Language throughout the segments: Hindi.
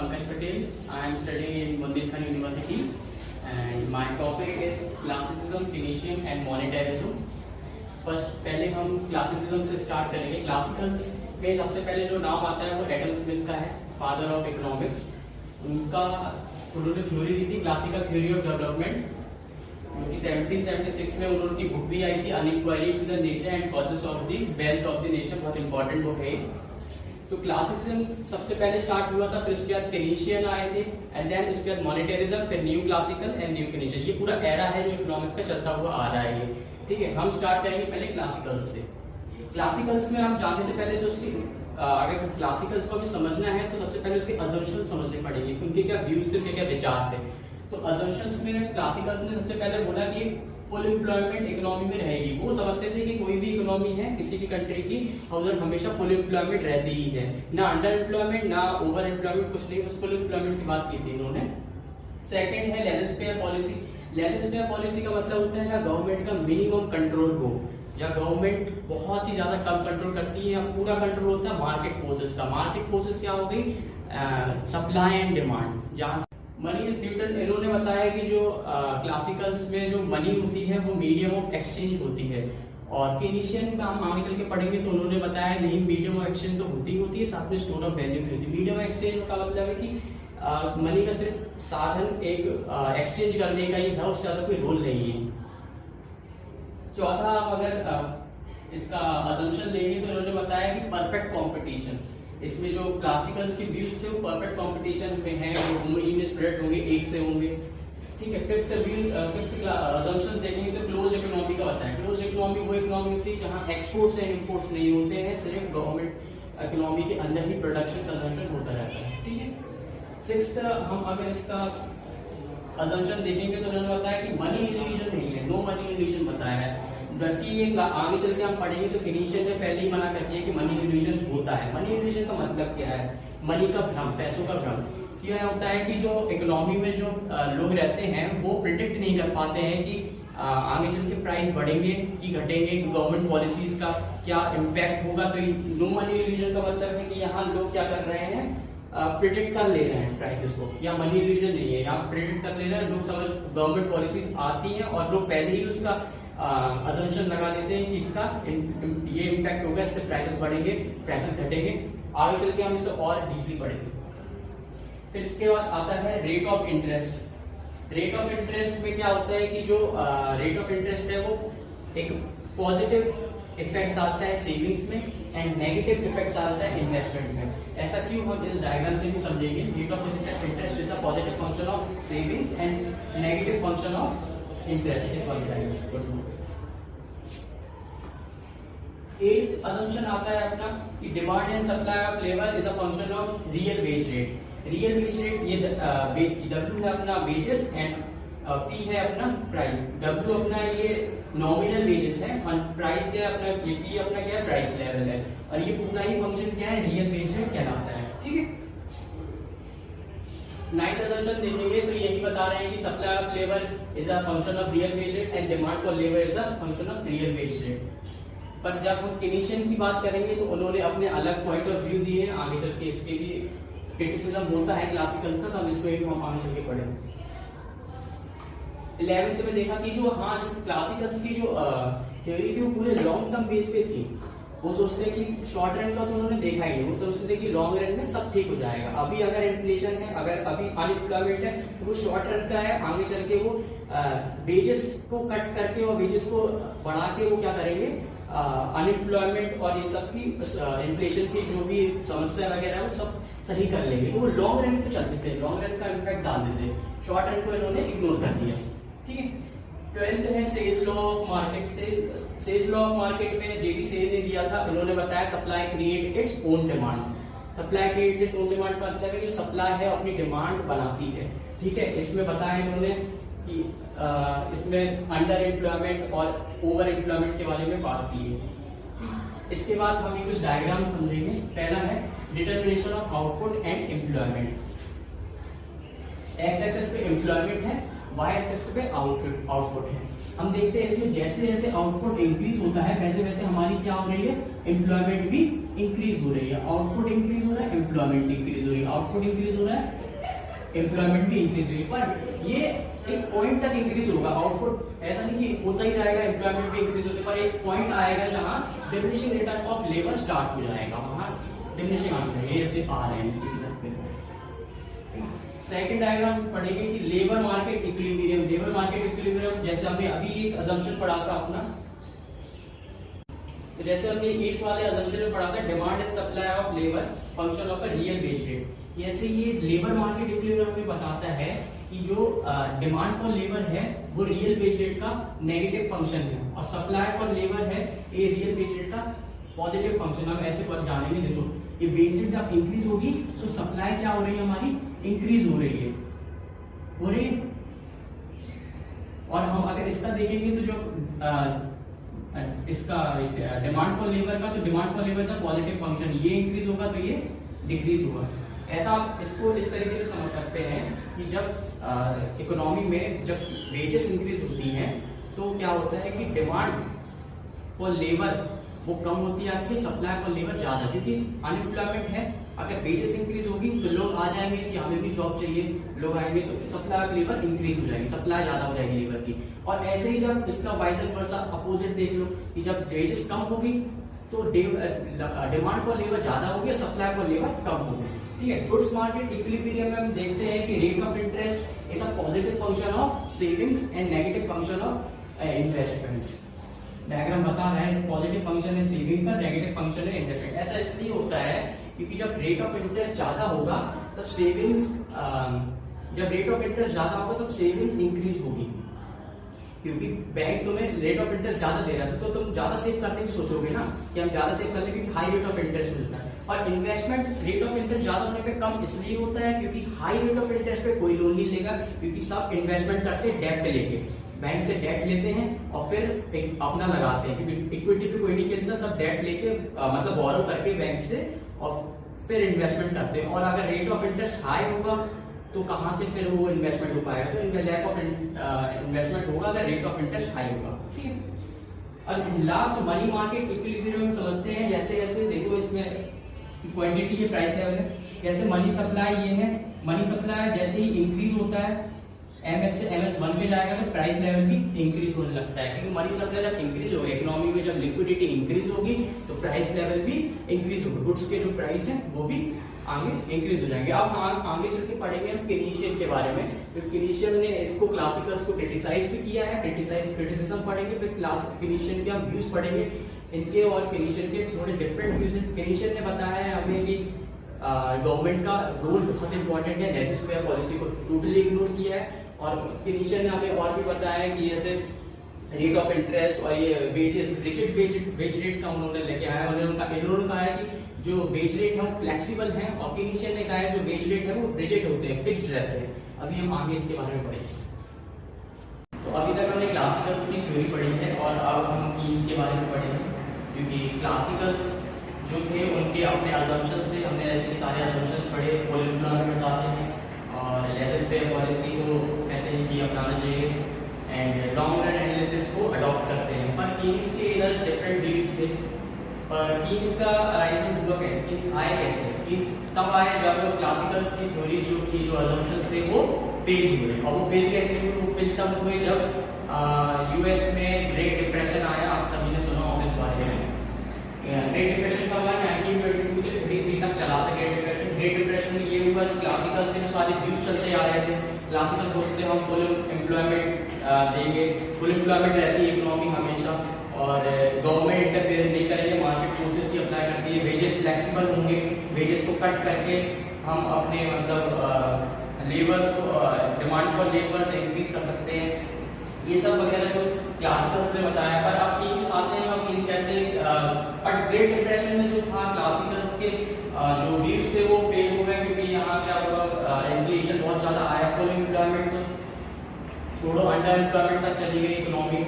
Pankaj Patel. I am studying in Bundelkhand University and my topic is classicism, Phoenician and monetarism. First पहले हम क्लासिसिज्म से स्टार्ट करेंगे। क्लासिकल्स में सबसे पहले जो नाम आता है वो एडम स्मिथ का है, फादर ऑफ इकोनॉमिक्स। उन्होंने थ्योरी दी थी क्लासिकल थ्योरी ऑफ डेवलपमेंट, जो कि 1776 में उन्होंने बुक भी आई थी, inequality to the nature and causes of the wealth of the nation. बहुत इंपॉर्टेंट बुक है। तो क्लासिसिज्म सबसे पहले स्टार्ट हुआ था, फिर उसके बाद केनीशियन आए थे एंड देन उसके बाद मॉनेटरिज्म, फिर न्यू क्लासिकल एंड न्यू केनीशियन। ये पूरा एरा है जो इकोनॉमिक्स का चलता हुआ आ रहा है ये, ठीक है। हम स्टार्ट करेंगे पहले क्लासिकल्स से। क्लासिकल्स में हम जानने से पहले जो उसकी अगर क्लासिकल्स को भी समझना है तो सबसे पहले उसके अजम्पशंस समझने पड़ेंगे, उनके क्या व्यूज थे, उनके क्या विचार थे। तो अजम्पशंस में क्लासिकल्स ने सबसे पहले बोला कि फुल एम्प्लॉयमेंट इकोनॉमी में रहेगी। वो समझते थे कि कोई भी इकोनॉमी है किसी भी कंट्री की, उधर हमेशा फुल एम्प्लॉयमेंट रहती ही है, ना अंडर एम्प्लॉयमेंट ना ओवर एम्प्लॉयमेंट, कुछ नहीं, बस फुल एम्प्लॉयमेंट की बात की थी इन्होंने। सेकंड है लेजिस्लेटिव पॉलिसी। लेजिस्लेटिव पॉलिसी का मतलब होता है जहाँ गवर्नमेंट का मिनिमम कंट्रोल हो, जहाँ गवर्नमेंट बहुत ही ज्यादा कम कंट्रोल करती है या पूरा कंट्रोल होता है मार्केट फोर्सेस का। मार्केट फोर्सेस क्या हो गई, सप्लाई एंड डिमांड। जहाँ मनी इज न्यूट्रल। इन्होंने बताया कि जो क्लासिकल्स में जो मनी होती है वो मीडियम ऑफ एक्सचेंज होती है, और केनीशियन का हम आगे चल के पढ़ेंगे तो उन्होंने बताया नहीं, मीडियम ऑफ एक्सचेंज तो होती है, साथ में स्टोर ऑफ वैल्यू भी होती है। मीडियम ऑफ एक्सचेंज का मतलब है कि मनी का सिर्फ साधन एक एक्सचेंज करने का ही है, उससे ज्यादा कोई रोल नहीं है। चौथा, अगर इसका असम्पशन लेंगे तो इन्होंने बताया कि परफेक्ट कंपटीशन। इसमें जो क्लासिकल्स के व्यूज थे वो परफेक्ट कंपटीशन में है, वो होमोजेनियस प्रोडक्ट होंगे, एक से होंगे, ठीक है। फिफ्थ असम्पशन देखेंगे तो क्लोज इकोनॉमी का बताया। क्लोज इकोनॉमी वो इकोनॉमी होती है जहां एक्सपोर्ट्स एंड इंपोर्ट्स नहीं होते हैं, सिर्फ गवर्नमेंट इकोनॉमी के अंदर ही प्रोडक्शन कंजम्पशन होता रहता है, ठीक है। सिक्स्थ, हम अगर इसका असम्पशन देखेंगे तो उन्होंने बताया कि मनी इल्यूजन नहीं है, नो मनी इल्यूजन बताया है। जबकि ये आगे चल के हम पढ़ेंगे तो केनीशियन ने पहले ही मना कर दिया कि मनी इल्यूजन होता है। मनी इल्यूजन का मतलब क्या है, मनी का भ्रम, पैसों का भ्रम। यह होता है कि जो इकोनॉमी में जो लोग रहते हैं वो प्रिडिक्ट नहीं कर पाते हैं कि आगे चल के प्राइस बढ़ेंगे कि घटेंगे, गवर्नमेंट पॉलिसीज का क्या इम्पैक्ट होगा। तो नो मनी इल्यूजन का मतलब है कि यहाँ लोग क्या कर रहे हैं, प्रिडिक्ट कर ले रहे हैं प्राइसेस को। या मनी इल्यूजन नहीं है, यहाँ प्रिडिक्ट कर ले रहे हैं लोग, समझ गवर्नमेंट पॉलिसीज आती हैं और लोग पहले ही उसका असम्पशन लगा लेते हैं कि इसका ये इम्पैक्ट होगा, इससे प्राइसेस बढ़ेंगे, प्राइसेस घटेंगे। आगे चल के हम इसे और डीपली पढ़ेंगे। फिर इसके बाद आता है rate of interest. Rate of interest में क्या होता है कि जो रेट ऑफ इंटरेस्ट है वो एक पॉजिटिव इफेक्ट डालता है सेविंग्स में एंड नेगेटिव इफेक्ट डालता है इन्वेस्टमेंट में। ऐसा क्यों, हम इस डायग्राम से भी समझेंगे। Rate of interest is a positive function of savings and negative function of interest. इस वाली डायग्राम। एट्थ असम्पशन आता है अपना कि demand and supply of labour is a function of real wage rate. Real wage rate ये W है अपना वेजेस एंड P है अपना प्राइस। W अपना ये नॉमिनल वेजेस है और प्राइस क्या है अपना, ये P अपना क्या है, प्राइस लेवल है, और ये पूरा ही फंक्शन क्या है, रियल वेज रेट कहलाता है, ठीक है। नाइन्थ असम्पशन देखेंगे तो यही बता रहे हैं कि supply of labour is a function of real wage rate and demand for labour is a function of real wage rate. पर जब हम केनीशियन की बात करेंगे तो उन्होंने अपने अलग पॉइंट ऑफ व्यू दिए हैं। आगे चल के इसके भी क्रिटिसिज्म होता है क्लासिकल का, तो हम इसको भी हम आगे चल के पढ़ेंगे। 11th में देखा कि जो क्लासिकल्स की जो थ्योरी थी वो पूरे लॉन्ग टर्म बेस पे थी। वो सोचते हैं कि शॉर्ट रन का तो उन्होंने देखा ही नहीं, वो सोचते थे कि लॉन्ग रन में सब ठीक हो जाएगा। अभी अगर इन्फ्लेशन है, अगर अभी अनएम्प्लॉयमेंट है तो वो शॉर्ट रन का है, आगे चल के वो वेजेस को कट करके और वेजेस को बढ़ा के वो क्या करेंगे, अनएम्प्लॉयमेंट और ये सब की इन्फ्लेशन की जो भी समस्या वगैरह है वो सब सही कर लेंगे। तो वो लॉन्ग रन पे चलते थे, लॉन्ग रन का इम्पैक्ट डाल देते, शॉर्ट रन को इन्होंने इग्नोर कर दिया, ठीक है। 12th है सेल्स लॉ ऑफ मार्केट। सेल्स लॉ ऑफ मार्केट में जेडी सेल ने दिया था, उन्होंने बताया supply create its own demand. Supply create its own demand का मतलब है कि जो सप्लाई है अपनी डिमांड बनाती है, ठीक है। इसमें बताया इन्होंने कि इसमें अंडर एम्प्लॉयमेंट और ओवर एम्प्लॉयमेंट के बारे में बात की है। इसके बाद हम कुछ डायग्राम समझेंगे। पहला है determination of output and employment. X axis पे एम्प्लॉयमेंट है, वाई एक्सिस पे आउटपुट है। हम देखते हैं इसमें जैसे जैसे आउटपुट इंक्रीज होता है वैसे वैसे हमारी क्या हो रही है, एम्प्लॉयमेंट भी इंक्रीज हो रही है, आउटपुट इंक्रीज हो रहा है, एम्प्लॉयमेंट इंक्रीज हो रही है, आउटपुट इंक्रीज हो रहा है, एम्प्लॉयमेंट भी इंक्रीज हो रही है। पर ये एक पॉइंट तक इंक्रीज होगा, आउटपुट ऐसा नहीं कि होता ही रहेगा, एम्प्लॉयमेंट भी इंक्रीज होता है, पर एक पॉइंट आएगा जहाँ diminishing return of labour start हो जाएगा, वहाँ डिमिनिशिंग आंसर ये ऐसे आ रहे हैं नीचे की तरफ पे। सेकंड डायग्राम पढ़ेंगे कि labour market equilibrium. Labour market equilibrium जैसे हमने अभी एक अजम्पशन पढ़ा था अपना, तो जैसे हमने 8th वाले अजम्पशन में पढ़ा था demand and supply of labour function of a real wage rate. ऐसे ये लेबर मार्केट इक्विलिब्रियम हमें बताता है कि जो डिमांड फॉर लेबर है वो रियल वेज रेट का नेगेटिव फंक्शन है और सप्लाई फॉर लेबर है ये रियल वेज रेट का पॉजिटिव फंक्शन। हम ऐसे पर जानेंगे, देखो ये वेज रेट जब इंक्रीज होगी तो सप्लाई क्या हो रही है हमारी, इंक्रीज हो रही है। और हम अगर इसका देखेंगे तो जो इसका डिमांड फॉर लेबर का, तो डिमांड फॉर लेबर का पॉजिटिव फंक्शन, ये इंक्रीज होगा तो ये डिक्रीज होगा। ऐसा आप इसको इस तरीके से समझ सकते हैं कि जब इकोनॉमी में जब वेजेस इंक्रीज होती हैं तो क्या होता है कि डिमांड फॉर लेबर वो कम होती है आपकी, सप्लाई फॉर लेबर ज्यादा, क्योंकि अनएम्प्लॉयमेंट है। अगर वेजेस इंक्रीज होगी तो लोग आ जाएंगे कि हमें भी जॉब चाहिए, लोग आएंगे तो सप्लाई ऑफ लेबर इंक्रीज हो जाएगी, सप्लाई ज्यादा हो जाएगी लेबर की। और ऐसे ही जब इसका वाइस वर्सा अपोजिट देख लो कि जब वेजेस कम होगी तो डिमांड फॉर लेबर ज्यादा होगी और सप्लाई फॉर लेबर कम होगी। ठीक है, गुड्स मार्केट इक्विलिब्रियम में हम देखते हैं कि rate of interest is a positive function of savings and negative function of investment. Diagram बता रहा है पॉजिटिव फंक्शन है सेविंग का, नेगेटिव फंक्शन है इन्वेस्टमेंट। ऐसा इसलिए होता है क्योंकि जब रेट ऑफ इंटरेस्ट ज्यादा होगा तब सेविंग्स, जब रेट ऑफ इंटरेस्ट ज्यादा होगा तब सेविंग्स इंक्रीज होगी, क्योंकि बैंक तुम्हें रेट ऑफ इंटरेस्ट ज्यादा दे रहा है तो तुम ज्यादा सेव करने की सोचोगे ना कि हम ज्यादा सेव कर लें, क्योंकि हाई रेट ऑफ इंटरेस्ट मिलता है। और इन्वेस्टमेंट रेट ऑफ इंटरेस्ट ज्यादा होने पे कम इसलिए होता है क्योंकि हाई रेट ऑफ इंटरेस्ट पे कोई लोन नहीं लेगा, क्योंकि सब इन्वेस्टमेंट करते हैं डेब्ट लेके, बैंक से डेट लेते हैं और फिर एक अपना लगाते हैं, क्योंकि इक्विटी पे कोई नहीं खेलता, सब डेट लेके मतलब बोरो करके बैंक से और फिर इन्वेस्टमेंट करते हैं। और अगर रेट ऑफ इंटरेस्ट हाई होगा तो कहाँ से फिर वो इन्वेस्टमेंट हो पाएगा, तो लैक ऑफ इन्वेस्टमेंट होगा अगर रेट ऑफ इंटरेस्ट हाई होगा। ठीक है, और लास्ट मनी मार्केट इक्विलिब्रियम में समझते हैं, जैसे जैसे देखो इसमें क्वांटिटी के प्राइस लेवल है, जैसे मनी सप्लाई ये है, मनी सप्लाई जैसे ही इंक्रीज होता है MS से MS1 पे जाएगा तो प्राइस लेवल भी इंक्रीज होने लगता है, क्योंकि मनी सप्लाई जब इंक्रीज होगी इकोनॉमी में, जब लिक्विडिटी इंक्रीज होगी तो प्राइस लेवल भी इंक्रीज होगा, गुड्स के जो प्राइस है वो भी आगे इंक्रीज हो जाएंगे। अब आगे चल के पढ़ेंगे हम केनीशियन के बारे में, तो केनीशियन ने इसको क्लासिकल्स को क्रिटिसाइज भी किया है, क्रिटिसिज्म पढ़ेंगे, फिर केनीशियन के हम व्यूज पढ़ेंगे इनके, और केनीशियन के थोड़े डिफरेंट व्यूज हैं। केनीशियन ने बताया है हमें कि गवर्नमेंट का रोल बहुत इंपॉर्टेंट है, लेजिस्लेटिव फेयर पॉलिसी को टोटली इग्नोर किया है। और केनीशियन ने हमें और भी बताया कि जैसे रेट ऑफ इंटरेस्ट और ये वेजेस, रिजिड वेज रेट का उन्होंने लेके आया, इन्होंने कहा है कि जो वेज रेट है वो फ्लेक्सिबल है, और केनीशियन ने कहा है जो वेज रेट है वो रिजिड होते हैं, फिक्स्ड रहते हैं। अभी हम आगे इसके बारे में पढ़ेंगे। तो अभी तक हमने क्लासिकल्स की थ्योरी पढ़ी है और अब हम कीन्स के बारे में पढ़ेंगे, क्योंकि क्लासिकल्स जो थे उनके अपने अजम्पशंस थे, हमने ऐसे सारे अजम्पशंस पढ़े, फुल एम्प्लॉयमेंट बताते हैं और लेजिस्लेटिव फेयर पॉलिसी को कहते हैं कि अपनाना चाहिए, एंड लॉन्ग रन एनालिसिस को अडॉप्ट करते हैं। पर कीन्स के इधर डिफरेंट व्यूज थे, पर कीन्स का अराइजमेंट हुआ कैसे, कीन्स आए कैसे, कीन्स तब आए जब क्लासिकल्स की थ्योरी जो थी, जो अजम्पशंस थे वो फेल हुए। और वो फेल कैसे हुए, वो फेल तब हुए जब US में ग्रेट डिप्रेशन आया, आप सभी ने सुना होगा इस बारे में। ग्रेट डिप्रेशन कब आया, 1922 से 23 तक चला था ग्रेट डिप्रेशन। ग्रेट डिप्रेशन में ये हुआ कि क्लासिकल्स के जो सारे व्यूज चलते आ रहे थे, क्लासिकल बोलते हैं हम फुल एम्प्लॉयमेंट देंगे, फुल एम्प्लॉयमेंट रहती है इकोनॉमी हमेशा, और गवर्नमेंट इंटरफेयर नहीं करेंगे, मार्केट फोर्सेस ही अप्लाई करती है, वेजेस फ्लेक्सिबल होंगे, वेजेस को कट करके हम अपने मतलब लेबर्स को डिमांड फॉर लेबर से इंक्रीज कर सकते हैं, ये सब वगैरह जो क्लासिकल्स ने बताया। पर अब कीन्स आते हैं और कीन्स कहते हैं, बट ग्रेट डिप्रेशन में जो था क्लासिकल्स के जो व्यूज थे वो फेल हो गए, क्योंकि यहाँ क्या हुआ, इन्फ्लेशन बहुत ज़्यादा आया, फुल एम्प्लॉयमेंट तो छोड़ो अंडर एम्प्लॉयमेंट तक चली गई इकोनॉमी,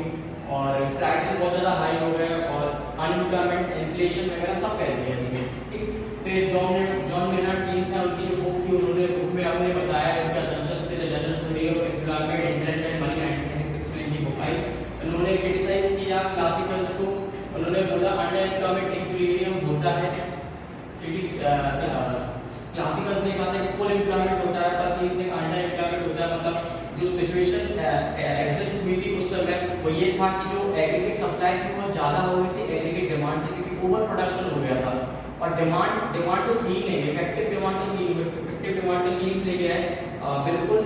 और प्राइसेस बहुत ज़्यादा हाई हो गए, और अनएम्प्लॉयमेंट, इन्फ्लेशन वगैरह सब फैल गए इसमें। ठीक, फिर जॉन मेनार्ड कीन्स है, उनकी जो बुक थी उन्होंने बुक में हमने बताया उनके अजम्पशंस थे, general theory of employment, interest and money 1996 में की बुक आई। उन्होंने क्रिटिसाइज किया क्लासिकल्स को, उन्होंने बोला अंडर एम्प्लॉयमेंट इक्विलिब्रियम होता है क्लासिकल्स ने कहा था कि फुल एम्प्लॉयमेंट होता है, पर कीन्स ने अंडर एम्प्लॉयमेंट होता है। मतलब जो सिचुएशन एग्जिस्ट हुई थी उस समय वो ये था कि जो एग्रीगेट सप्लाई थी वो ज़्यादा हो गई थी एग्रीगेट डिमांड से, क्योंकि ओवर प्रोडक्शन हो गया था। और डिमांड तो थी ही नहीं, इफेक्टिव डिमांड तो थी, इफेक्टिव डिमांड तो कीन्स ले गया है बिल्कुल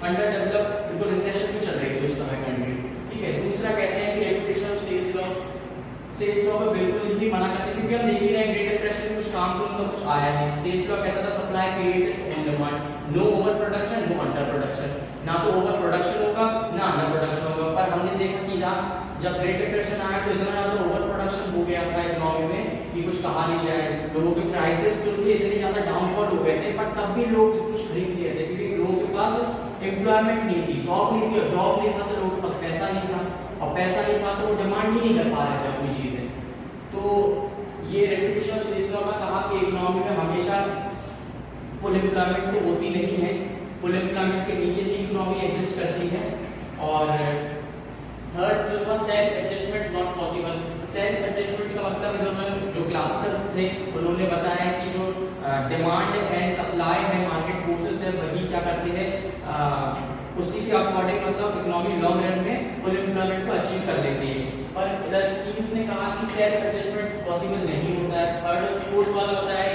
अंडर डेवलप, बिल्कुल रिसेशन में चल रही थी उस समय कंट्री, ठीक है। दूसरा कहते हैं कि रेपुटेशन ऑफ सेल्स लॉ को बिल्कुल ही मना करते हैं, क्योंकि हम देख ही रहे हैं ग्रेट डिप्रेशन में कुछ काम तो उनका कुछ आया नहीं। सेल्स लॉ कहता था supply creates its own demand, no over production no under production, ना तो ओवर प्रोडक्शन होगा ना अंडर प्रोडक्शन होगा। पर हमने देखा कि जब ग्रेट डिप्रेशन आया तो इतना ज़्यादा ओवर प्रोडक्शन हो गया था इकोनॉमी में कि कुछ कहा नहीं जाए। लोगों के प्राइसेस जो थे इतने ज़्यादा डाउनफॉल हो गए थे, पर तब भी लोग कुछ खरीद लिए थे, क्योंकि लोगों के पास एम्प्लॉयमेंट नहीं थी, जॉब नहीं थी, और जॉब नहीं था तो लोगों के पास पैसा नहीं था, और पैसा नहीं था तो वो डिमांड ही नहीं कर पा रहे थे अपनी चीज़ें। तो ये रेपुटेशन ऑफ सेल्स लॉ का कहा कि इकोनॉमी में हमेशा फुल एम्प्लॉयमेंट तो होती नहीं है, फुल एम्प्लॉयमेंट के नीचे ही इकोनॉमी एग्जिस्ट करती है। और थर्ड जो था self adjustment not possible. Self adjustment का मतलब जो क्लासिकल्स थे उन्होंने बताया कि जो डिमांड एंड सप्लाई है, मार्केट फोर्सेस है, वही क्या करते हैं उसी के अकॉर्डिंग मतलब इकोनॉमी लॉन्ग रन में फुल एम्प्लॉयमेंट को अचीव कर लेती है। पर इधर कीन्स ने कहा कि सेल्फ एडजस्टमेंट पॉसिबल नहीं होता है। थर्ड फोर्थ वाला होता है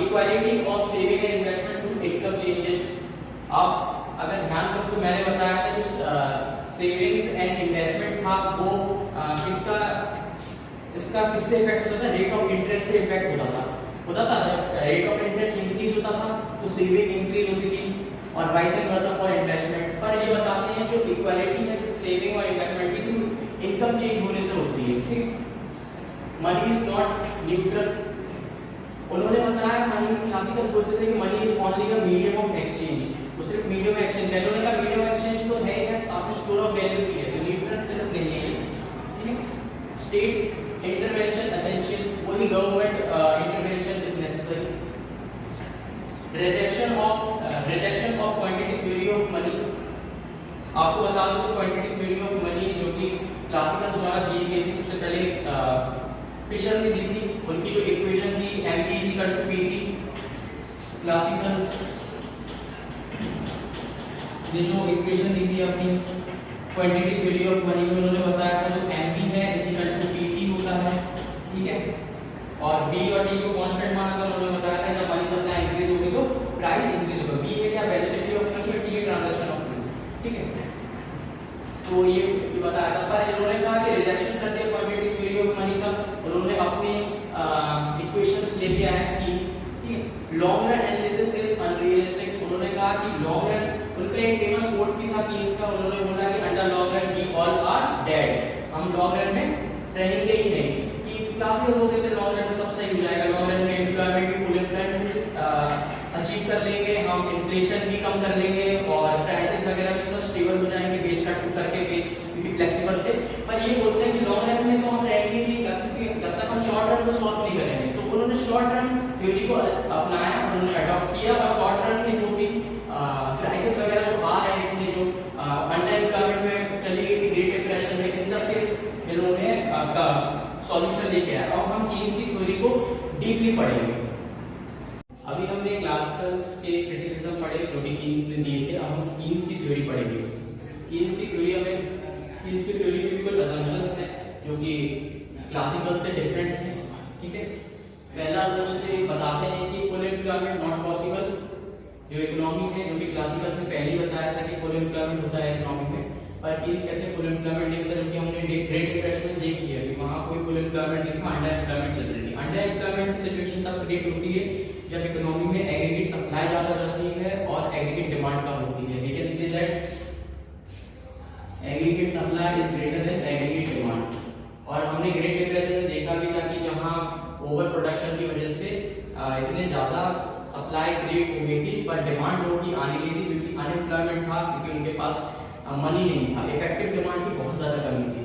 equality of saving and investment through income changes. आप अगर ध्यान करो तो मैंने बताया था जो सेविंग्स एंड इन्वेस्टमेंट था वो इसका किससे इफेक्ट होता था, रेट ऑफ इंटरेस्ट से इफेक्ट होता था। जब रेट ऑफ इंटरेस्ट इंक्रीज होता था तो सेविंग इंक्रीज होती थी, और वाइस वर्सा फॉर इन्वेस्टमेंट। पर ये बताते हैं जो इक्वालिटी है सेविंग और इन्वेस्टमेंट की थ्रू इनकम चेंज होने से होती है, ठीक। Money is not neutral. उन्होंने बताया मनी, क्लासिकल बोलते थे कि money is only a medium of exchange, वो सिर्फ मीडियम एक्सचेंज है। उन्होंने कहा मीडियम एक्सचेंज तो है, आपने स्टोर ऑफ वैल्यू की है, न्यूट्रल सिर्फ नहीं है, ठीक है। स्टेट इंटरवेंशन एसेंशियल, वही government intervention is necessary. Rejection of quantity theory of money. आपको बता दूं तो क्वांटिटी थ्योरी ऑफ मनी जो कि क्लासिकल द्वारा दी गई थी, सबसे पहले फिशर ने दी थी। उनकी जो इक्वेशन थी MV = PT। क्लासिकल्स ने जो इक्वेशन दी थी अपनी क्वांटिटी थ्योरी ऑफ मनी में, उन्होंने बताया था जो MV है = PT होता है, ठीक है। और V और T को कांस्टेंट माना था। उन्होंने बताया था जब मनी सप्लाई इंक्रीज होगी तो प्राइस इंक्रीज होगा। V है क्या, वेलोसिटी ऑफ मनी, और T है ट्रांजैक्शन ऑफ मनी, ठीक है। तो ये बताया था। पर इन्होंने कहा कि रिजेक्शन करते हैं क्वांटिटी थ्योरी ऑफ मनी का, उन्होंने अपनी इक्वेशंस लेके आए कि long run analysis is unrealistic. उन्होंने कहा कि लॉन्ग रन, उनका एक फेमस कोट भी था कि इसका, उन्होंने बोला कि under long run we all are dead, हम लॉन्ग रन में रहेंगे ही नहीं। कि क्लासिकल बोलते थे लॉन्ग रन में सब सही हो जाएगा, लॉन्ग रन में एम्प्लॉयमेंट भी फुल एम्प्लॉयमेंट अचीव कर लेंगे, हम इन्फ्लेशन भी कम कर लेंगे, और प्राइसेस वगैरह भी सब स्टेबल हो जाएंगे, बेच कट करके बेच, क्योंकि फ्लेक्सिबल थे। पर ये बोलते हैं कि लॉन्ग रन में तो हम रहेंगे नहीं, क्योंकि जब तक हम शॉर्ट रन को सॉल्व नहीं करेंगे। तो उन्होंने शॉर्ट रन थ्योरी को अपनाया, उन्होंने अडॉप्ट किया, और शॉर्ट रन में जो भी क्राइसिस वगैरह जो आ रहे थे, जो अंडर एम्प्लॉयमेंट में चली गई थी, ग्रेट डिप्रेशन में, इन सब के इन्होंने सॉल्यूशन लेके आया। अब हम कीन्स की थ्योरी को डीपली पढ़ेंगे। अभी हमने क्लासिकल्स के क्रिटिसिज्म पढ़े जो कि कीन्स ने दिए थे, अब हम कीन्स की थ्योरी पढ़ेंगे। कीन्स की थ्योरी में भी कुछ असम्पशंस हैं जो कि क्लासिकल से डिफरेंट है, ठीक है। पहला असम्पशन बताते हैं कि फुल एम्प्लॉयमेंट नॉट पॉसिबल। जो इकोनॉमी है, जो कि क्लासिकल ने पहले ही बताया था कि फुल एम्प्लॉयमेंट होता है इकोनॉमी में, पर कीन्स कहते हैं फुल एम्प्लॉयमेंट नहीं होता, क्योंकि हमने ग्रेट डिप्रेशन में देख लिया कि वहाँ कोई फुल एम्प्लॉयमेंट नहीं था, अंडर एम्प्लॉयमेंट चल रही थी। अंडर एम्प्लॉयमेंट की सिचुएशन तब क्रिएट होती है जब इकोनॉमी में एग्रीगेट सप्लाई ज़्यादा रहती है और एग्रीगेट डिमांड कम होती है। We can say that aggregate supply is greater than aggregate demand. और हमने ग्रेट डिप्रेशन में देखा भी था कि जहाँ ओवर प्रोडक्शन की वजह से इतने ज़्यादा सप्लाई क्रिएट हो गई थी, पर डिमांड लोगों की आने गई थी, क्योंकि अनएम्प्लॉयमेंट था, क्योंकि उनके पास मनी नहीं था, इफेक्टिव डिमांड की बहुत ज़्यादा कमी थी।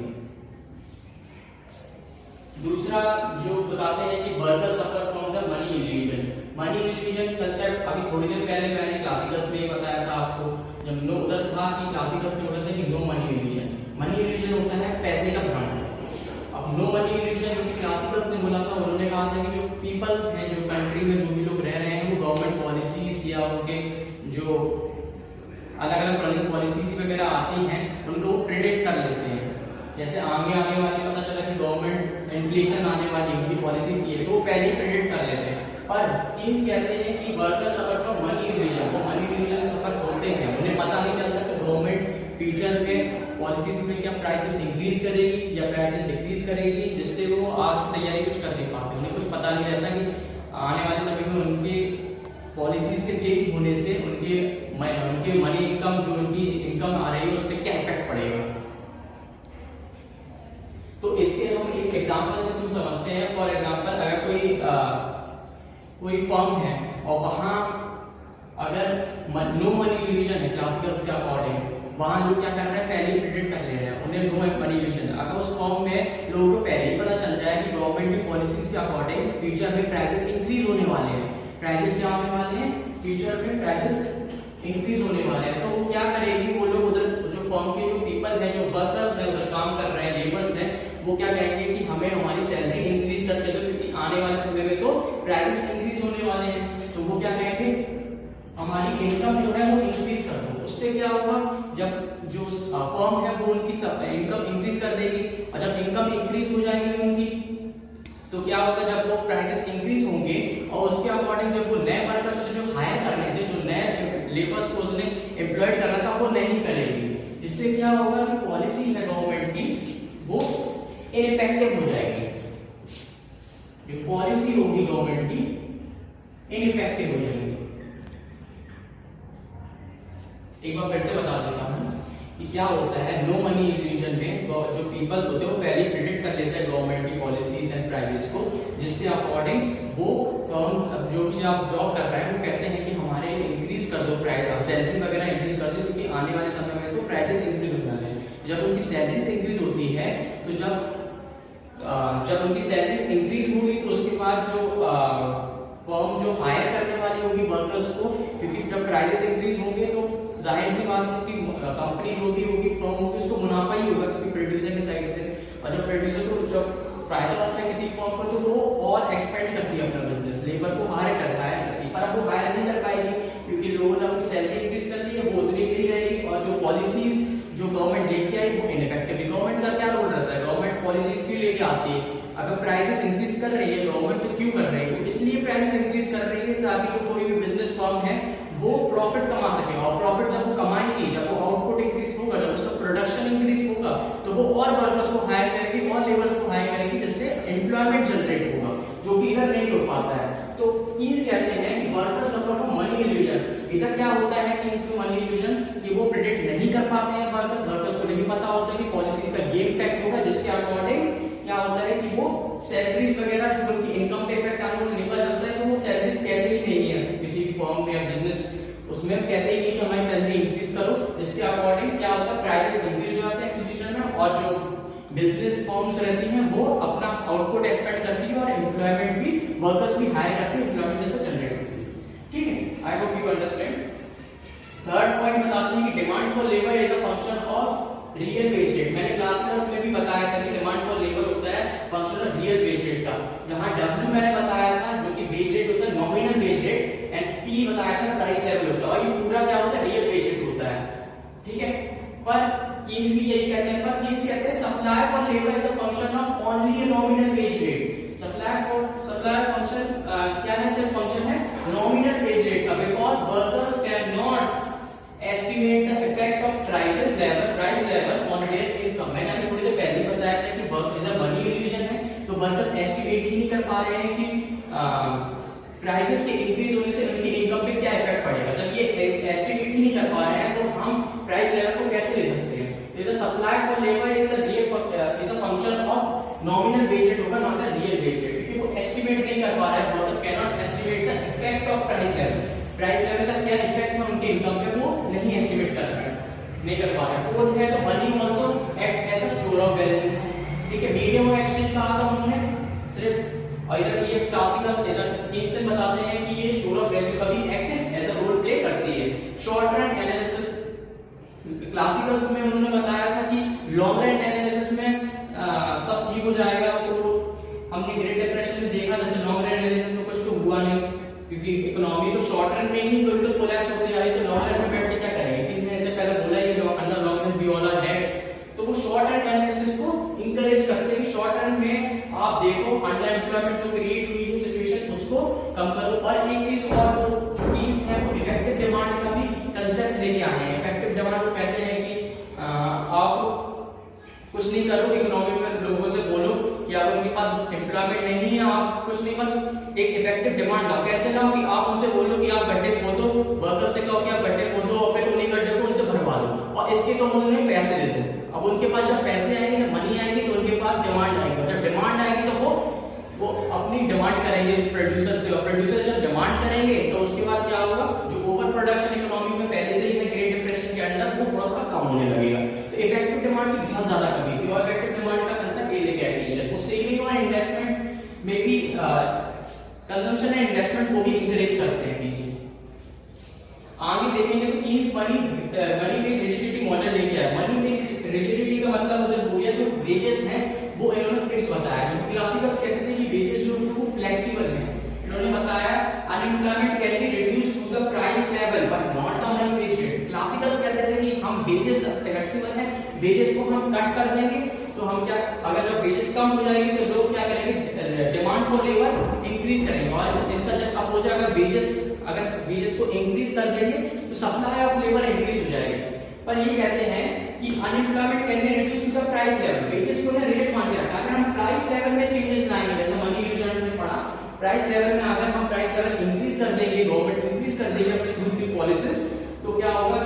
दूसरा जो बताते हैं कि worker suffer from the money illusion. Money illusion concept अभी थोड़ी देर पहले मैंने क्लासिकल्स में बताया था आपको, जब नो उधर था कि क्लासिकल्स में बोलते हैं कि no money illusion. Money illusion होता है पैसे का भ्रम। अब नो मनी इल्यूजन, जो कि क्लासिकल्स ने बोला था, उन्होंने कहा था कि जो पीपल्स हैं, जो कंट्री में जो भी लोग रह रहे हैं, वो गवर्नमेंट पॉलिसीज या उनके जो अलग अलग पॉलिसीज वगैरह आती हैं उनको प्रेडिक्ट कर लेते हैं। जैसे आगे आने वाले पता चला कि गवर्नमेंट इन्फ्लेशन आने वाली है, उनकी पॉलिसीज ये है, तो वो पहले ही प्रेडिक्ट कर लेते हैं। पर कीन्स कहते हैं कि workers suffer from money illusion, वो मनी इल्यूजन सफर होते हैं, उन्हें पता नहीं चलता कि गवर्नमेंट फ्यूचर में पॉलिसीज में क्या प्राइसेस इंक्रीज करेगी या प्राइसेस डिक्रीज करेगी, जिससे वो आज की तैयारी कुछ कर नहीं पाते। उन्हें कुछ पता नहीं रहता कि आने वाले समय में उनके पॉलिसीज के चेंज होने से उनके मनी इनकम, जो उनकी इनकम आ रही है, उस पर क्या इफेक्ट पड़ेगा। तो इसके हम एक एग्जांपल से समझते हैं। फॉर एग्जांपल, अगर कोई फर्म है और वहां अगर नो मनी इल्यूजन है क्लासिकल्स के अकॉर्डिंग, वहां लोग क्या कर रहे हैं, पहले ही प्रेडिक्ट कर ले रहे हैं, उन्हें नो मनी इल्यूजन। अगर उस फर्म में लोगों को पहले ही पता चल जाए कि गवर्नमेंट की पॉलिसीज के अकॉर्डिंग फ्यूचर में प्राइसेस इंक्रीज होने वाले हैं, प्राइसेस क्या होने वाले हैं, फ्यूचर में प्राइसेस इंक्रीज होने वाले हैं, तो वो क्या करेगी, वो लोग उधर जो फर्म के जो पीपल है, जो वर्कर्स है, उधर काम कर रहे हैं, लेबर्स हैं, वो क्या कहेंगे कि हमें हमारी सैलरी इंक्रीज करके दो, क्योंकि आने वाले समय में तो प्राइसेस इंक्रीज होने वाले हैं। तो वो क्या कहेंगे, हमारी इनकम जो है वो इंक्रीज कर दो। उससे क्या होगा, जब जो फर्म है वो उनकी इनकम इंक्रीज कर देगी, और जब इनकम इंक्रीज हो जाएगी उनकी, तो क्या होगा, जब वो प्राइसेस इंक्रीज होंगे और उसके अकॉर्डिंग जब वो नए वर्कर्स से जो हायर करने थे, जो नए लेबर्स को उसने एम्प्लॉयड करना था, वो नहीं करेगी। इससे क्या होगा, जो पॉलिसी है गवर्नमेंट की वो इनइफेक्टिव हो जाएगी, जो पॉलिसी होगी गवर्नमेंट की इनइफेक्टिव हो जाएगी। एक बार फिर से बता देता हूं कि क्या होता है नो मनी इल्यूजन में, जो पीपल्स होते हैं वो पहले ही प्रेडिक्ट कर लेते हैं गवर्नमेंट की पॉलिसीज एंड प्राइसेस को, जिसके अकॉर्डिंग वो फर्म जो भी आप जॉब कर रहे हैं वो कहते हैं कि हमारे इंक्रीज कर दो, प्राइस सैलरी वगैरह इंक्रीज कर दो, क्योंकि आने वाले समय में तो प्राइसेस इंक्रीज होने वाले हैं। जब उनकी सैलरीज इंक्रीज होती है, तो जब उनकी सैलरीज इंक्रीज होगी, तो उसके बाद जो फर्म जो हायर करने वाली होगी वर्कर्स को, क्योंकि जब प्राइसेस इंक्रीज होंगे तो जाहिर सी बात है कि कंपनी जो भी होगी, फर्म होगी, उसको मुनाफा ही होगा, क्योंकि प्रोड्यूसर की साइड से। और जब प्रोड्यूसर को जब फायदा होता है किसी फर्म को, तो वो और एक्सपेंड करती है अपना बिजनेस, लेबर को हायर करती है, पर अब वो हायर नहीं कर पाएगी, क्योंकि लोगों ने अपनी सैलरी इंक्रीज कर ली है, वो उतनी नहीं रहेगी, और जो पॉलिसीज जो गवर्नमेंट लेके आई वो इनइफेक्टिव। गवर्नमेंट का क्या रोल रहता है, गवर्नमेंट पॉलिसीज क्यों लेके आती है, अगर प्राइसेस इंक्रीज कर रही है गवर्नमेंट, तो क्यों कर रही है, इसलिए प्राइसेस इंक्रीज कर रही है ताकि जो कोई भी बिजनेस फर्म है वो प्रॉफिट कमा सके, और प्रॉफिट जब वो कमाएगी, जब वो आउटपुट इंक्रीज होगा, जब उसका प्रोडक्शन इंक्रीज होगा, तो वो और वर्कर्स को हायर करेगी और लेबर्स को हायर करेगी, जिससे एम्प्लॉयमेंट जनरेट होगा, जो कि इधर नहीं हो पाता है। तो कीन्स कहते हैं कि workers suffer from money illusion. इधर क्या होता है कि इसमें मनी इल्यूजन कि वो प्रेडिक्ट नहीं कर पाते हैं वर्कर्स को नहीं पता होता कि पॉलिसीज का ये इम्पैक्ट होगा, जिसके अकॉर्डिंग क्या होता है कि वो सैलरीज वगैरह जो उनकी इनकम पे इफेक्ट आने को निकल जाता है, जो वो सैलरीज कहते ही नहीं है किसी फर्म में या बिजनेस, उसमें कहते ही नहीं कि हमारी सैलरी इंक्रीज करो, जिसके अकॉर्डिंग क्या होता है, प्राइसेस इंक्रीज हो जाते हैं फ्यूचर में, और जो बिजनेस फर्म्स रहती हैं वो अपना आउटपुट एक्सपेक्ट करती है, और एम्प्लॉयमेंट भी, वर्कर्स भी हायर करती है, एम्प्लॉयमेंट जैसे जनरेट होती है। ठीक है, I hope you understand. Third point बताते हैं कि demand for labour is a function of real wage rate. मैंने क्लास में भी बताया था कि डिमांड फॉर लेबर होता है function of real wage rate का, जहां W मैंने बताया था जो कि वेज रेट होता है, nominal wage rate, and P बताया था प्राइस लेवल होता है, और ये पूरा क्या होता है, रियल वेज रेट होता है। ठीक है, पर कीन्स भी यही कहते हैं, पर कीन्स कहते हैं supply for labour is a function of only a nominal wage rate. Supply function क्या है, सिर्फ फंक्शन है नॉमिनल वेज रेट का, because workers can not estimate the effect of price level on their income। मैंने अभी थोड़ी देर पहले बताया था कि वर्क इधर मनी इल्यूजन है, तो वर्कर्स एस्टिमेट ही नहीं कर पा रहे हैं कि प्राइसेस के इंक्रीज होने से उनकी इनकम पे क्या इफेक्ट पड़ेगा। जब ये एस्टिमेट ही नहीं कर पा रहे हैं, तो हम प्राइस लेवल को कैसे ले सकते हैं। तो इधर supply for labour is a function of nominal wage rate होगा, not a real wage rate, क्योंकि वो एस्टिमेट नहीं कर पा रहे हैं, workers can not estimate the effect of price level. Price level का क्या इफेक्ट है उनके इनकम पे, वो नहीं एस्टिमेट कर रहे हैं, नहीं कर पा रहे हैं। फोर्थ है तो money also act as a store of value. ठीक है, मीडियम ऑफ एक्सचेंज कहा था उन्होंने सिर्फ, और इधर ये क्लासिकल इधर कीन्स से बताते हैं कि ये स्टोर ऑफ वैल्यू का भी act as a role play करती है। शॉर्ट रन एनालिसिस, क्लासिकल्स में उन्होंने बताया था कि लॉन्ग रन एनालिसिस में सब ठीक हो जाएगा, शॉर्ट रन में ही बिल्कुल कोलैप्स होती आई तो लॉन्ग रन में बैठ के क्या करेंगे, कि मैंने ऐसे पहले बोला ये under long run we all are dead. तो वो शॉर्ट रन एनालिसिस को इंकरेज करते हैं कि शॉर्ट रन में आप देखो अनएम्प्लॉयमेंट जो क्रिएट हुई है सिचुएशन उसको कम करो। और एक चीज और जो टीम्स है वो इफेक्टिव डिमांड का भी कंसेप्ट लेके आए हैं। इफेक्टिव डिमांड को कहते हैं कि आप कुछ नहीं करो, इकोनॉमी में लोगों से बोलो कि अगर उनके पास एम्प्लॉयमेंट नहीं है आप कुछ नहीं, बस एक इफेक्टिव डिमांड लाओ। कैसे लाओ, कि आप उनसे बोलो कि आप गड्ढे खोदो, वर्कर्स से कहो कि आप गड्ढे खोदो और फिर उन्हीं गड्ढे को उनसे भरवा दो और इसके तो उन्हें पैसे दे दो। अब उनके पास जब पैसे आएंगे, जब मनी आएगी तो उनके पास डिमांड आएगी, जब डिमांड आएगी तो वो अपनी डिमांड करेंगे प्रोड्यूसर से, और प्रोड्यूसर जब डिमांड करेंगे तो उसके बाद क्या होगा, जो ओवर प्रोडक्शन इकोनॉमी में पहले से ही है ग्रेट डिप्रेशन के अंदर, वो थोड़ा सा कम होने लगेगा। तो इफेक्टिव डिमांड की बहुत ज्यादा कमी थी और इफेक्टिव डिमांड का कंसेप्ट ये लेके आए वो सेविंग और इन्वेस्टमेंट में भी कंजम्पशन एंड इन्वेस्टमेंट को भी इंकरेज करते हैं। आगे देखेंगे तो Keynes money based rigidity model लेके आया। मनी बेस्ड रिजिडिटी का मतलब उधर बोलिया जो वेजेस हैं वो इन्होंने फिक्स बताया। जो क्लासिकल्स कहते थे कि वेजेस जो है वो फ्लेक्सिबल हैं। इन्होंने बताया unemployment can be reduced to the price level but not the money based rate. Classicals कहते थे कि हम वेजेस फ्लेक्सिबल हैं, वेजेस को हम कट कर देंगे तो हम क्या, अगर जब वेजेस कम हो जाएगी तो लोग क्या करेंगे, डिमांड फॉर लेबर इंक्रीज करेंगे। और इसका जस्ट अपोजिट, अगर वेजेस को इंक्रीज कर देंगे तो सप्लाई ऑफ लेबर इंक्रीज हो जाएगी। पर ये कहते हैं कि unemployment can be reduced to the price level. Wages को ना रेट मान के रखा, अगर हम प्राइस लेवल में चेंजेस लाएंगे, जैसे मनी रिजल्ट में पढ़ा, प्राइस लेवल में अगर हम प्राइस लेवल इंक्रीज कर देंगे, गवर्नमेंट इंक्रीज कर देगी अपनी खुद की पॉलिसीज, तो क्या होगा,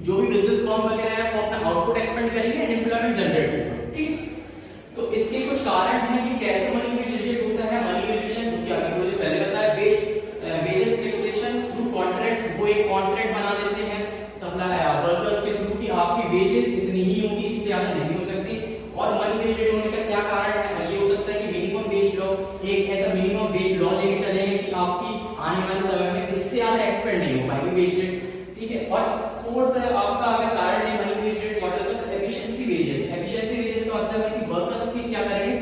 जो भी बिजनेस फर्म वगैरह है वो अपना आउटपुट एक्सपेंड करेंगे एंड एम्प्लॉयमेंट जनरेट होगा। ठीक, तो इसके कुछ कारण हैं कि कैसे मनी बेस्ड होता है। मनी रिलेशन तो क्या है, मुझे पहले बताया, वेजेस फिक्सेशन थ्रू कॉन्ट्रैक्ट्स, वो एक कॉन्ट्रैक्ट बना देते हैं सप्लाई वर्कर्स के थ्रू कि आपकी वेजेस इतनी ही होगी, इससे ज्यादा नहीं हो सकती। और मनी बेस्ड रेट होने का क्या कारण है, ये हो सकता है कि मिनिमम वेज लॉ, एक ऐसा मिनिमम वेज लॉ लेके चलेंगे कि आपकी आने वाले समय में इससे ज्यादा एक्सपेंड नहीं हो पाएगी वेज रेट। ठीक है, और फोर्थ आपका अगर कारण है मनी बेस्ड रेट मॉडल का, तो एफिशिएंसी वेजेस। एफिशिएंसी वेजेस का मतलब है कि वर्कर्स की क्या करेंगे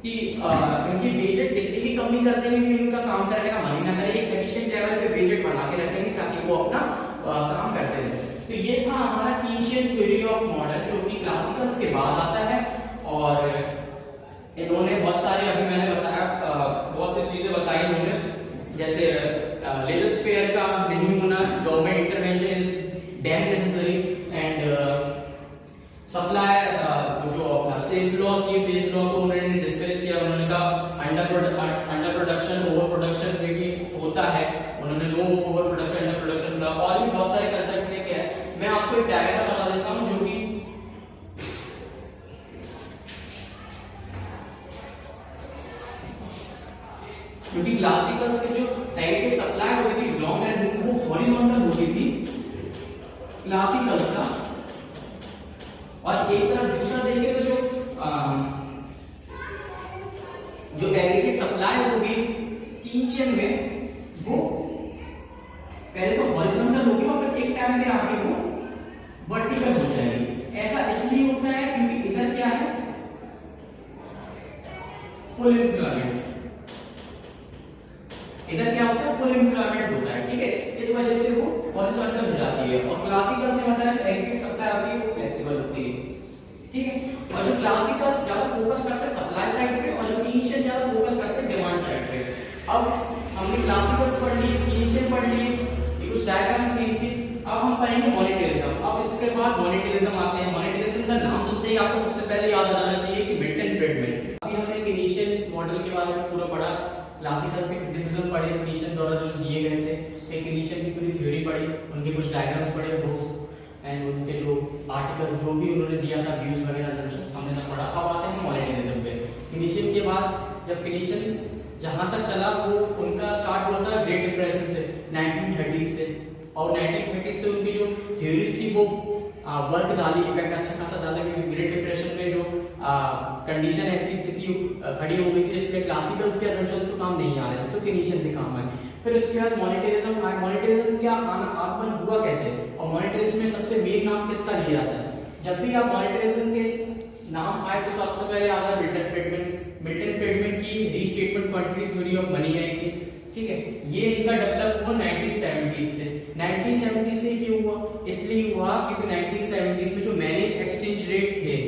कि उनकी वेजेस इतनी ही कमी कर देंगे कि उनका काम करने का मन ही ना करे, एक एफिशिएंट लेवल पे वेजेस बना के रखेंगे ताकि वो अपना काम करते रहे। तो ये था हमारा कीनशियन थ्योरी ऑफ मॉडल, जो कि क्लासिकल्स के बाद आता है। और इन्होंने बहुत सारे, अभी मैंने बताया बहुत सी चीजें बताई इन्होंने, जैसे लेजर फेयर का नहीं होना, government intervention is damn necessary, and supply जो अपना सेल्स लॉ थी, सेल्स लॉ को उन्होंने डिस्करेज किया। उन्होंने कहा अंडर प्रोडक्शन ओवर प्रोडक्शन में भी होता है, उन्होंने no over production under production का, और भी बहुत सारे कंसेप्ट लेके आए। मैं आपको एक डायग्राम बता देता हूं जो कि क्योंकि क्लासिकल्स के जो एग्रीगेट सप्लाई होती थी लॉन्ग एंड वो हॉरिजॉन्टल होती थी क्लासिकल्स का, और एक तरफ दूसरा देखें तो जो एग्रीगेट सप्लाई होगी कीनशियन में वो पहले तो हॉरिजॉन्टल होगी और फिर एक टाइम पे आके वो वर्टिकल हो जाएगी। ऐसा इसलिए होता है क्योंकि इधर क्या है, फुल एम्प्लॉयमेंट, इधर क्या होता है, फुल एम्प्लॉयमेंट होता है। ठीक है, इस वजह से वो हॉरिजॉन्टल हो जाती है। और क्लासिकल्स ने बताया जो एग्रीगेट सप्लाई होती है वो फ्लेक्सिबल होती है। ठीक है, और जो क्लासिकल्स ज्यादा फोकस करते हैं सप्लाई साइड पे और जो कीनशियन ज्यादा फोकस करते हैं डिमांड साइड पे। अब हमने क्लासिकल्स पढ़ लिए, कीनशियन पढ़ लिए, ये कुछ डायग्राम थी। अब हम पढ़ेंगे मॉनेटरिज्म। अब इसके बाद मॉनेटरिज्म आते हैं। मॉनेटरिज्म का नाम सुनते ही आपको सबसे पहले याद आ जाना चाहिए कि मिल्टन फ्रीडमैन। अभी हमने कीनशियन मॉडल के बारे में पूरा पढ़ा, क्लासिकल्स के क्रिटिसिज्म पढ़े, कीनशियन द्वारा जो दिए गए थे, फिर कीनशियन की पूरी थ्योरी पढ़ी, उनके कुछ डायग्राम पढ़े, बुक्स एंड उनके जो आर्टिकल जो भी उन्होंने दिया था, व्यूज वगैरह हमने सब पढ़ा। अब आते हैं मॉनेटरिज्म पे। कीनशियन के बाद जब कीनशियन जहां तक चला वो उनका स्टार्ट होता है ग्रेट डिप्रेशन से 1930 से, और 1930 से उनकी जो थ्योरीज थी वो वर्क डाली, इफेक्ट अच्छा खासा डाला, क्योंकि ग्रेट डिप्रेशन में जो कंडीशन ऐसी स्थिति खड़ी हो गई थी इसमें क्लासिकल्स के असम्पशन तो काम नहीं आ रहे थे, तो कीनशियन के काम आए। फिर उसके बाद मॉनेटरिज्म आया। मॉनेटरिज्म क्या आगमन हुआ कैसे, और मॉनेटरिज्म में सबसे मेन नाम किसका लिया जाता है? जब भी आप मॉनेटरिज्म के नाम आए तो सबसे पहले आता है मिल्टन फ्रीडमैन। मिल्टन फ्रीडमैन की restatement quantity theory of money I थी। ठीक है। ये इनका डेवलप हुआ 1970 से। 1970 से क्यों हुआ? इसलिए हुआ क्योंकि 1970 में जो मैनेज एक्सचेंज रेट थे,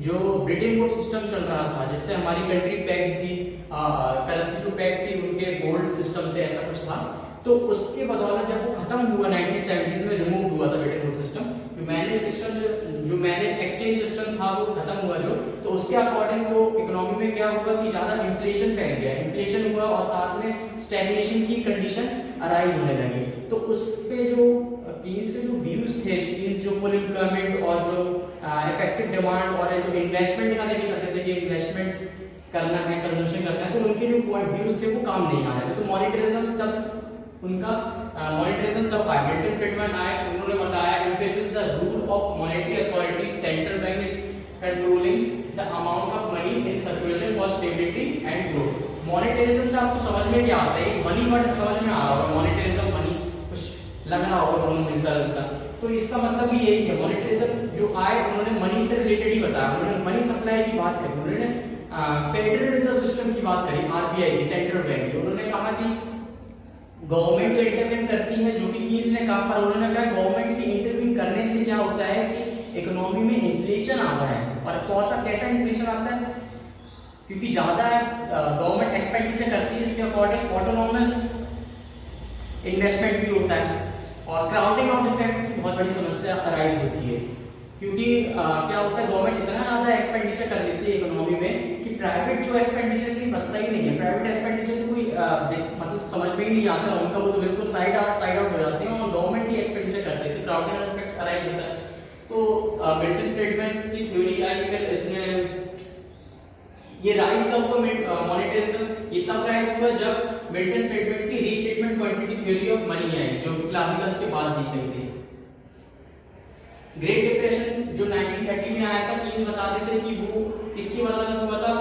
जो ब्रिटेन वुड सिस्टम चल रहा था, जिससे हमारी कंट्री पैक थी, करेंसी टू पैक थी उनके गोल्ड सिस्टम से, ऐसा कुछ था। तो उसके बदौलत जब वो खत्म हुआ 1970 में, रिमूव हुआ था ब्रिटेन वुड सिस्टम, जो मैनेज सिस्टम, जो मैनेज एक्सचेंज सिस्टम था वो खत्म हुआ जो, तो उसके अकॉर्डिंग तो इकोनॉमी में क्या हुआ कि ज्यादा इन्फ्लेशन फैल गया, इन्फ्लेशन हुआ और साथ में स्टैग्नेशन की कंडीशन अराइज होने लगी। तो उस पे जो कीन्स के जो व्यूज थे, कीन्स जो फुल एम्प्लॉयमेंट और जो इफेक्टिव डिमांड और जो इन्वेस्टमेंट का लेके चलते थे कि इन्वेस्टमेंट करना है, कंजम्पशन करना है, तो उनके जो व्यूज थे वो काम नहीं आ रहे थे। तो मॉनेटरिज्म तब उनका मॉनेटरिज्म तब आया, मिल्टन फ्रीडमैन आए, उन्होंने बताया emphasis the rule of monetary authority, central bank is controlling the amount of money in circulation for stability and growth. Monetarism से आपको समझ में क्या आता है? मनी वर्ड समझ में आ रहा होगा, मॉनेटरिज्म मनी कुछ लग रहा होगा दोनों मिलता जुलता, तो इसका मतलब भी यही है। मॉनेटरिज्म जो आए उन्होंने मनी से रिलेटेड ही बताया, उन्होंने मनी सप्लाई की बात करी, उन्होंने फेडरल रिजर्व सिस्टम की बात करी, आरबीआई की, सेंट्रल बैंक की। उन्होंने कहा कि गवर्नमेंट तो इंटरवीन करती है, जो कि कीन्स ने कहा, पर उन्होंने कहा गवर्नमेंट की इंटरवीन करने से क्या होता है कि इकोनॉमी में इन्फ्लेशन आता है। और कैसा इन्फ्लेशन आता है? क्योंकि ज्यादा गवर्नमेंट एक्सपेंडिचर करती है, इसके अकॉर्डिंग ऑटोनोमस इन्वेस्टमेंट भी होता है और क्राउडिंग आउट इफेक्ट की बहुत बड़ी समस्या अराइज होती है। क्योंकि क्या होता है, गवर्नमेंट इतना ज्यादा एक्सपेंडिचर कर लेती है इकोनॉमी में कि प्राइवेट जो एक्सपेंडिचर की बचता ही नहीं है। प्राइवेट एक्सपेंडिचर तो कोई मतलब समझ में ही नहीं आता उनका, वो तो बिल्कुल साइड आउट हो जाते हैं और गवर्नमेंट ही एक्सपेंडिचर करते हैं, तो क्राउडिंग इफेक्ट अराइज होता है। तो मिल्टन फ्रीडमैन की थ्योरी आई, फिर इसने ये राइज कब हुआ मॉनेटरिज्म? ये तब राइज हुआ जब मिल्टन फ्रीडमैन की restatement quantity theory of money I, जो कि क्लासिकल्स के बाद दी गई थी। ग्रेट डिप्रेशन जो 1930 में आया था, कीन्स बताते थे कि वो किसकी बदौलत हुआ था,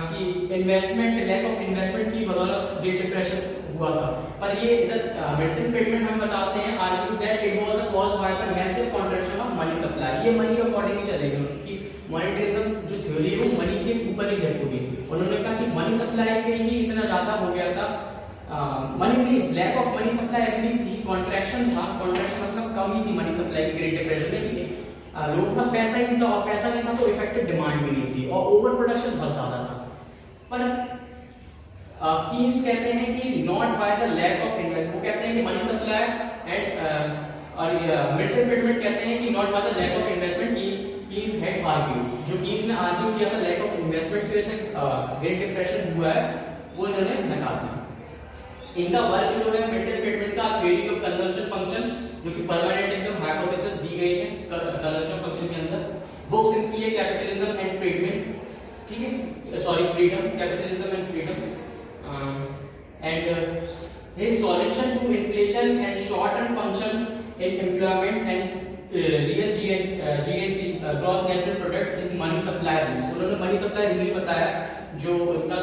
कि इन्वेस्टमेंट, लैक ऑफ इन्वेस्टमेंट की बदौलत ग्रेट डिप्रेशन हुआ था। पर ये इधर मिल्टन फ्रीडमैन हमें बताते हैं argue that it was caused by the massive contraction of money supply. ये मनी के अकॉर्डिंग ही चलेगी, उनकी मॉनेटरिज्म जो थ्योरी है वो मनी के ऊपर ही घर होगी। उन्होंने कहा कि मनी सप्लाई के ही इतना ज्यादा हो गया था, मनी नहीं, लैक ऑफ मनी सप्लाई इतनी थी, कॉन्ट्रैक्शन था, कॉन्ट्रैक्शन मतलब कम ही थी मनी सप्लाई की ग्रेट डिप्रेशन में, कि लोगों के पास पैसा ही नहीं था, और पैसा नहीं था तो इफेक्टिव डिमांड भी नहीं थी और ओवर प्रोडक्शन बहुत ज्यादा था। पर कीन्स कहते हैं कि not by the lack of investment, वो कहते हैं कि मनी सप्लाई एंड और मिल्टन फ्रीडमैन कहते हैं कि not by the lack of investment. Keynes had argue, जो कीन्स ने आर्ग्यू किया था लैक ऑफ इन्वेस्टमेंट की वजह से ग्रेट डिप्रेशन हुआ है, वो इन्होंने नकार दिया। इनका वर्क जो है मिल्टन फ्रीडमैन का थ्योरी ऑफ कंजम्पशन फंक्शन, जो कि परमानेंट एकदम हाइपोथेसिस दी गई है कंजम्पशन फंक्शन के अंदर। बुक्स इनकी है कैपिटलिज्म एंड फ्रीडम, ठीक है, sorry freedom, capitalism and freedom, and his solution to inflation and short term function in employment and real GNP gross national product is money supply rule. उन्होंने मनी सप्लाई रूल बताया, जो उनका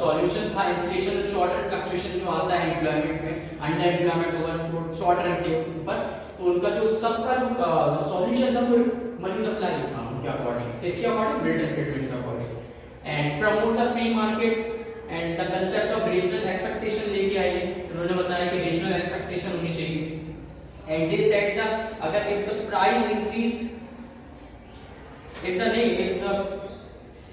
सॉल्यूशन था इन्फ्लेशन और शॉर्ट टर्म फ्लक्चुएशन जो आता है एम्प्लॉयमेंट में, अंडर एम्प्लॉयमेंट होगा शॉर्ट टर्म के ऊपर, तो उनका जो सबका जो सॉल्यूशन था वो मनी सप्लाई था उनके अकॉर्डिंग, इसके अकॉर्डिंग मिल्टन फ्रीडमैन के according. And promote the free market and the concept of rational expectation लेके आई है। उन्होंने बताया कि रेशनल एक्सपेक्टेशन होनी चाहिए। एंड दे सेड द अगर if the price increase, if the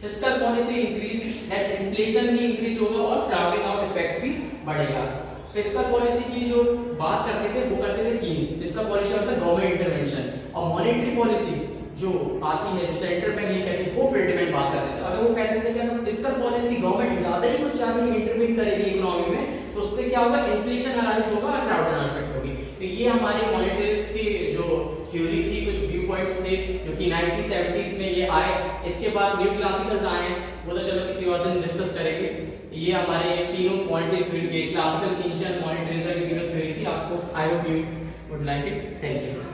fiscal policy increase that inflation भी इंक्रीज होगा और क्राउडिंग आउट इफेक्ट भी बढ़ेगा। फिस्कल पॉलिसी की जो बात करते थे वो करते थे कीन्स। फिस्कल पॉलिसी मतलब गवर्नमेंट इंटरवेंशन, और मॉनेटरी पॉलिसी जो आती है, जो सेंट्रल बैंक ये कहती है, वो फ्रीडमैन बात करते थे। अगर वो कहते थे कि अगर फिस्कल पॉलिसी गवर्नमेंट ज्यादा ही कुछ ज्यादा इंटरवीन करेगी इकोनॉमी में, तो उससे क्या होगा, इन्फ्लेशन अराइज होगा और क्राउडिंग आउट इफेक्ट होगी। तो ये हमारे मॉनेटरिस्ट की जो थ्योरी थी, कुछ व्यू पॉइंट्स थे जो कि 1970s में ये आए। इसके बाद न्यू क्लासिकल्स आए, वो तो चलो किसी और दिन डिस्कस करेंगे। ये हमारे तीनों क्वांटिटी थ्योरी, क्लासिकल, कीन्शियन, मॉनेटरिज्म की तीनों थ्योरी थी। आपको I hope you would like it. Thank you.